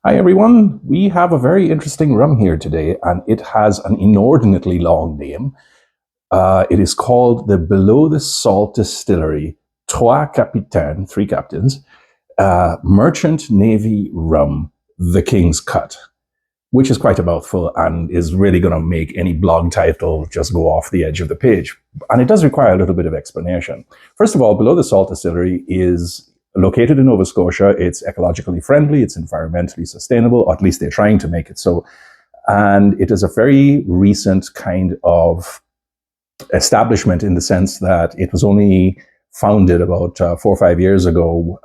Hi, everyone. We have a very interesting rum here today, and it has an inordinately long name. It is called the Below the Salt Distillery Trois Capitaines, Three Captains, Merchant Navy Rum, the King's Cut, which is quite a mouthful and is really going to make any blog title just go off the edge of the page. And it does require a little bit of explanation. First of all, Below the Salt Distillery is located in Nova Scotia. It's ecologically friendly, it's environmentally sustainable, or at least they're trying to make it so. And it is a very recent kind of establishment in the sense that it was only founded about 4 or 5 years ago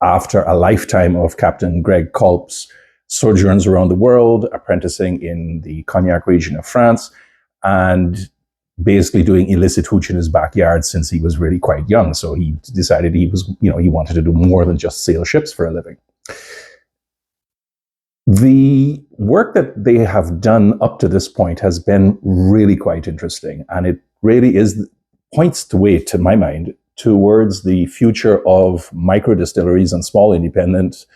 after a lifetime of Captain Greg Culp's sojourns around the world, apprenticing in the Cognac region of France, and basically doing illicit hooch in his backyard since he was really quite young. So he decided he wanted to do more than just sail ships for a living. The work that they have done up to this point has been really quite interesting, and it really points the way, to my mind, towards the future of micro distilleries and small independent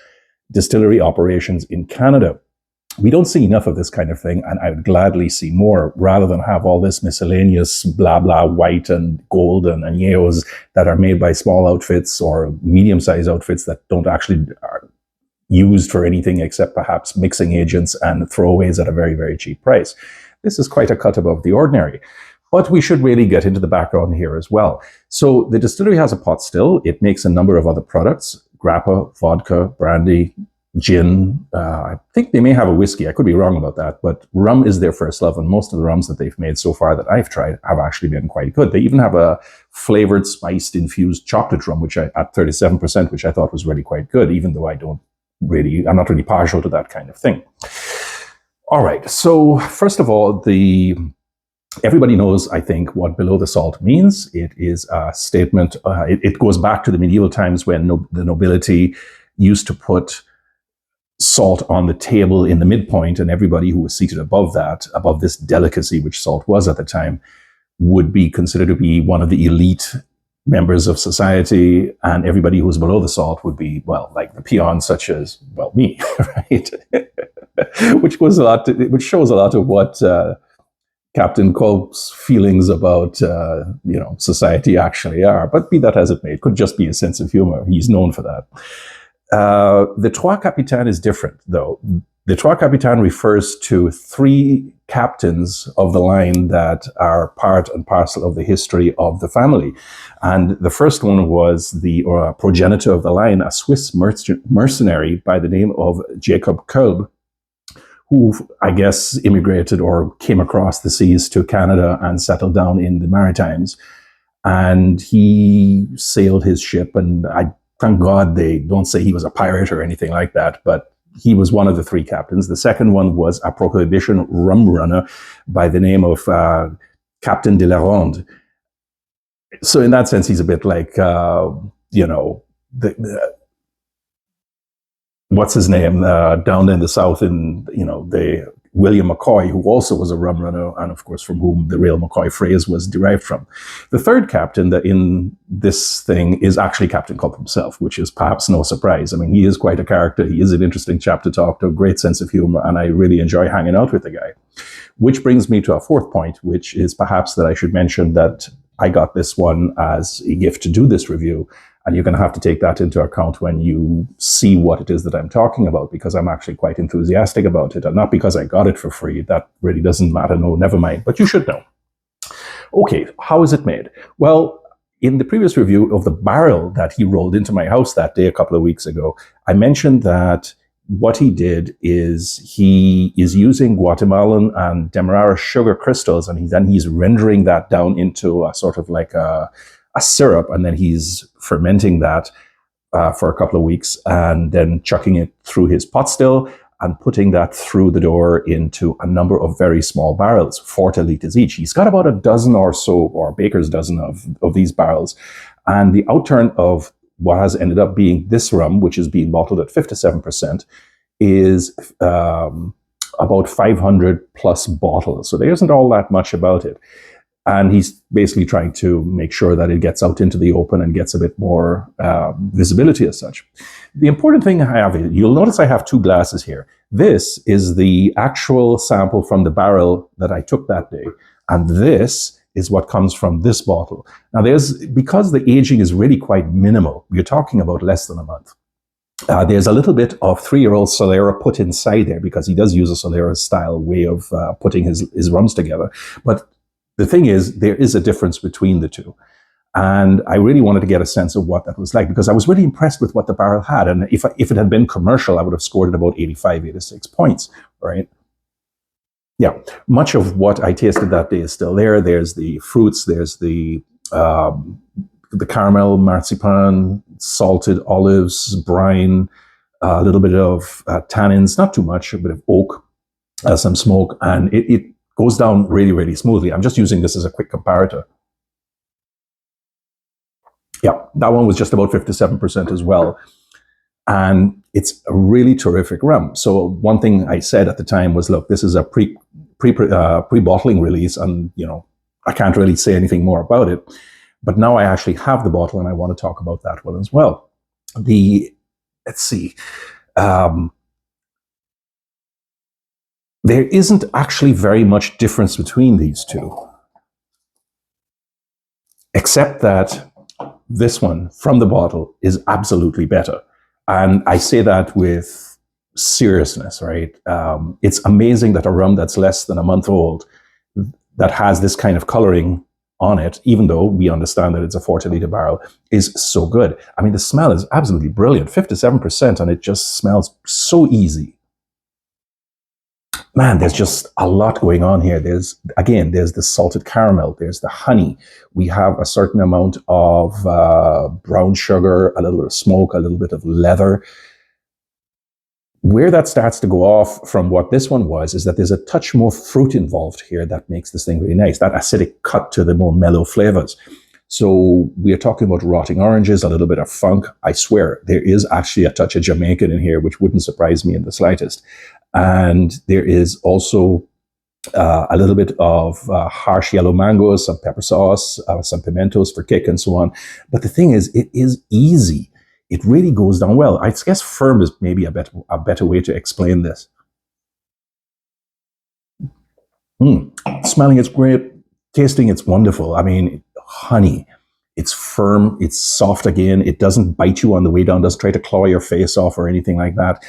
distillery operations in Canada. We don't see enough of this kind of thing, and I would gladly see more, rather than have all this miscellaneous blah blah white and gold and añejos that are made by small outfits or medium-sized outfits that don't actually are used for anything except perhaps mixing agents and throwaways at a very, very cheap price. This is quite a cut above the ordinary. But we should really get into the background here as well. So the distillery has a pot still. It makes a number of other products: grappa, vodka, brandy, gin. I think they may have a whiskey. I could be wrong about that, but rum is their first love, and most of the rums that they've made so far that I've tried have actually been quite good. They even have a flavored, spiced, infused chocolate rum, at 37%, which I thought was really quite good, even though I'm not really partial to that kind of thing. All right. So first of all, everybody knows, I think, what below the salt means. It is a statement. It goes back to the medieval times when the nobility used to put salt on the table in the midpoint, and everybody who was seated above this delicacy, which salt was at the time, would be considered to be one of the elite members of society, and everybody who was below the salt would be, well, like the peons, such as, well, me, right? which shows a lot of what Captain Culp's feelings about society actually are. But be that as it may, it could just be a sense of humor. He's known for that. The Trois Capitaines is different, though. The Trois Capitaines refers to three captains of the line that are part and parcel of the history of the family. And the first one was the progenitor of the line, a Swiss mercenary by the name of Jacob Kolb, who I guess immigrated or came across the seas to Canada and settled down in the Maritimes. And he sailed his ship, and I thank God they don't say he was a pirate or anything like that, but he was one of the three captains. The second one was a prohibition rum runner by the name of Captain de la Ronde. So in that sense, he's a bit like, what's his name down in the south in the William McCoy, who also was a rum runner, and of course from whom the real McCoy phrase was derived from. The third captain that in this thing is actually Captain Culp himself, which is perhaps no surprise. I mean, he is quite a character. He is an interesting chap to talk to, a great sense of humor, and I really enjoy hanging out with the guy. Which brings me to a fourth point, which is perhaps that I should mention that I got this one as a gift to do this review. And you're going to have to take that into account when you see what it is that I'm talking about, because I'm actually quite enthusiastic about it. And not because I got it for free. That really doesn't matter. No, never mind. But you should know. Okay, how is it made? Well, in the previous review of the barrel that he rolled into my house that day a couple of weeks ago, I mentioned that what he did is he is using Guatemalan and Demerara sugar crystals, and then he's rendering that down into a sort of like a syrup, and then he's fermenting that for a couple of weeks, and then chucking it through his pot still and putting that through the door into a number of very small barrels, 40 liters each. He's got about a dozen or so, or baker's dozen of these barrels. And the outturn of what has ended up being this rum, which is being bottled at 57%, is about 500 plus bottles. So there isn't all that much about it. And he's basically trying to make sure that it gets out into the open and gets a bit more visibility as such. The important thing I have, you'll notice I have two glasses here. This is the actual sample from the barrel that I took that day. And this is what comes from this bottle. Now, because the aging is really quite minimal, you're talking about less than a month. There's a little bit of 3-year-old Solera put inside there because he does use a Solera style way of putting his rums together. But the thing is, there is a difference between the two. And I really wanted to get a sense of what that was like because I was really impressed with what the barrel had. And if it had been commercial, I would have scored it about 85, 86 points, right? Yeah, much of what I tasted that day is still there. There's the fruits, there's the caramel, marzipan, salted olives, brine, a little bit of tannins, not too much, a bit of oak, some smoke, and it goes down really, really smoothly. I'm just using this as a quick comparator. Yeah, that one was just about 57% as well. And it's a really terrific rum. So one thing I said at the time was, look, this is a pre-bottling release, and I can't really say anything more about it. But now I actually have the bottle, and I want to talk about that one as well. Let's see. There isn't actually very much difference between these two, except that this one from the bottle is absolutely better. And I say that with seriousness, right? It's amazing that a rum that's less than a month old that has this kind of coloring on it, even though we understand that it's a 40-liter barrel, is so good. I mean, the smell is absolutely brilliant, 57%, and it just smells so easy. Man, there's just a lot going on here. There's the salted caramel, there's the honey. We have a certain amount of brown sugar, a little bit of smoke, a little bit of leather. Where that starts to go off from what this one was is that there's a touch more fruit involved here that makes this thing really nice. That acidic cut to the more mellow flavors. So we are talking about rotting oranges, a little bit of funk. I swear, there is actually a touch of Jamaican in here, which wouldn't surprise me in the slightest. And there is also a little bit of harsh yellow mangoes, some pepper sauce, some pimentos for kick, and so on. But the thing is, it is easy. It really goes down well. I guess firm is maybe a better way to explain this. Smelling, it's great. Tasting, it's wonderful. I mean, honey. It's firm, it's soft again, it doesn't bite you on the way down, doesn't try to claw your face off or anything like that.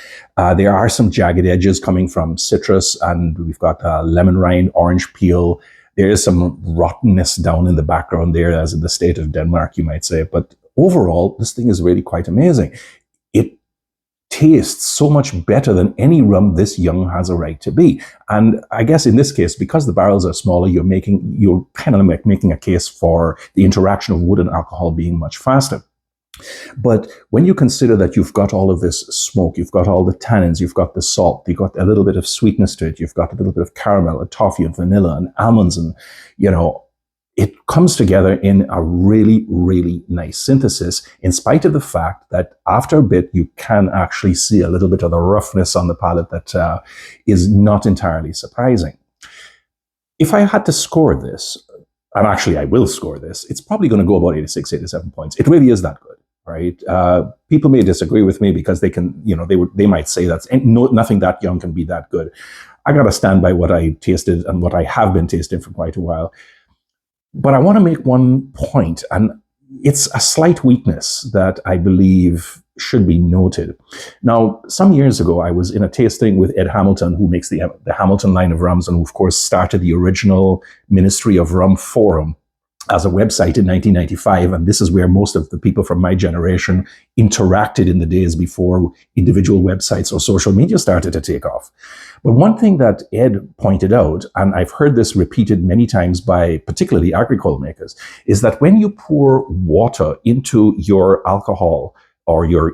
There are some jagged edges coming from citrus, and we've got lemon rind, orange peel. There is some rottenness down in the background there, as in the state of Denmark, you might say. But overall, this thing is really quite amazing. It tastes so much better than any rum this young has a right to be. And I guess in this case, because the barrels are smaller, you're kind of like making a case for the interaction of wood and alcohol being much faster. But when you consider that you've got all of this smoke, you've got all the tannins, you've got the salt, you've got a little bit of sweetness to it, you've got a little bit of caramel and toffee and vanilla and almonds, and it comes together in a really, really nice synthesis, in spite of the fact that after a bit, you can actually see a little bit of the roughness on the palate that is not entirely surprising. If I had to score this, and actually I will score this, it's probably going to go about 86, 87 points. It really is that good, right? People may disagree with me because they might say nothing that young can be that good. I got to stand by what I tasted and what I have been tasting for quite a while. But I want to make one point, and it's a slight weakness that I believe should be noted. Now, some years ago, I was in a tasting with Ed Hamilton, who makes the Hamilton line of rums, and who, of course, started the original Ministry of Rum Forum as a website in 1995. And this is where most of the people from my generation interacted in the days before individual websites or social media started to take off. But one thing that Ed pointed out, and I've heard this repeated many times by particularly agricole makers, is that when you pour water into your alcohol or your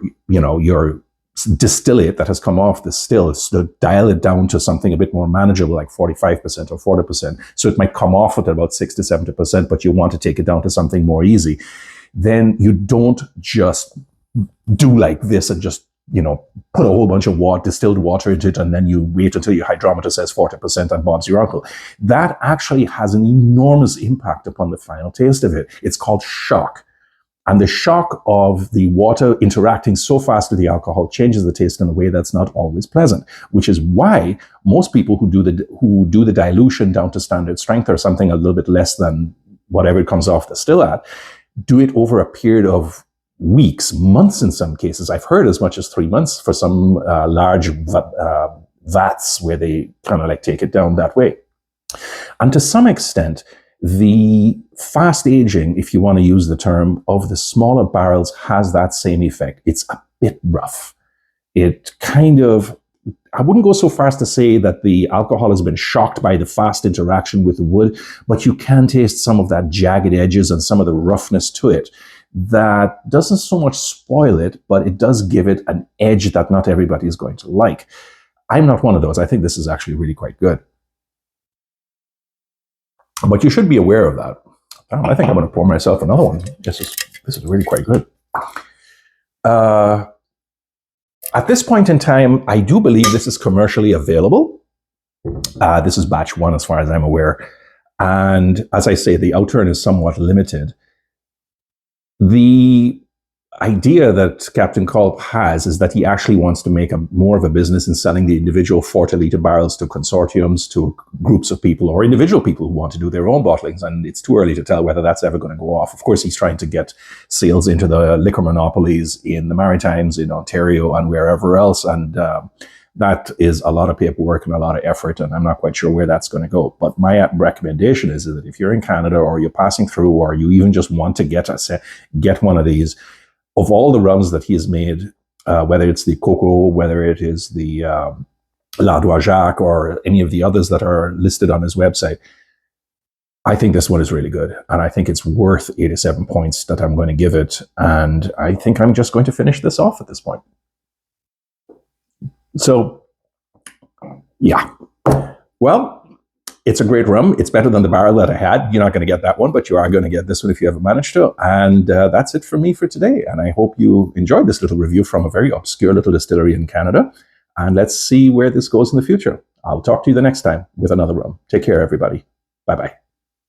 distillate that has come off the still, it's to dial it down to something a bit more manageable, like 45% or 40%. So it might come off at about 60 to 70%, but you want to take it down to something more easy. Then you don't just do like this and just put a whole bunch of distilled water into it, and then you wait until your hydrometer says 40% and Bob's your uncle. That actually has an enormous impact upon the final taste of it. It's called shock. And the shock of the water interacting so fast with the alcohol changes the taste in a way that's not always pleasant, which is why most people who do the dilution down to standard strength or something a little bit less than whatever it comes off the still at, do it over a period of weeks, months in some cases. I've heard as much as 3 months for some large vats where they kind of like take it down that way. And to some extent, the fast aging, if you want to use the term, of the smaller barrels has that same effect. It's a bit rough. It kind of, I wouldn't go so far as to say that the alcohol has been shocked by the fast interaction with the wood, but you can taste some of that jagged edges and some of the roughness to it. That doesn't so much spoil it, but it does give it an edge that not everybody is going to like. I'm not one of those. I think this is actually really quite good. But you should be aware of that. I think I'm going to pour myself another one. This is really quite good. At this point in time, I do believe this is commercially available. This is batch 1 as far as I'm aware. And as I say, the outturn is somewhat limited. The idea that Captain Culp has is that he actually wants to make more of a business in selling the individual 40-litre barrels to consortiums, to groups of people, or individual people who want to do their own bottlings. And it's too early to tell whether that's ever going to go off. Of course, he's trying to get sales into the liquor monopolies in the Maritimes, in Ontario, and wherever else. And that is a lot of paperwork and a lot of effort, and I'm not quite sure where that's going to go. But my recommendation is that if you're in Canada, or you're passing through, or you even just want to get one of these, of all the rums that he has made, whether it's the Coco, whether it is the La Dois or any of the others that are listed on his website, I think this one is really good. And I think it's worth 87 points that I'm going to give it. And I think I'm just going to finish this off at this point. So, yeah. Well, it's a great rum. It's better than the barrel that I had. You're not going to get that one, but you are going to get this one if you ever manage to. And that's it for me for today. And I hope you enjoyed this little review from a very obscure little distillery in Canada. And let's see where this goes in the future. I'll talk to you the next time with another rum. Take care, everybody. Bye-bye.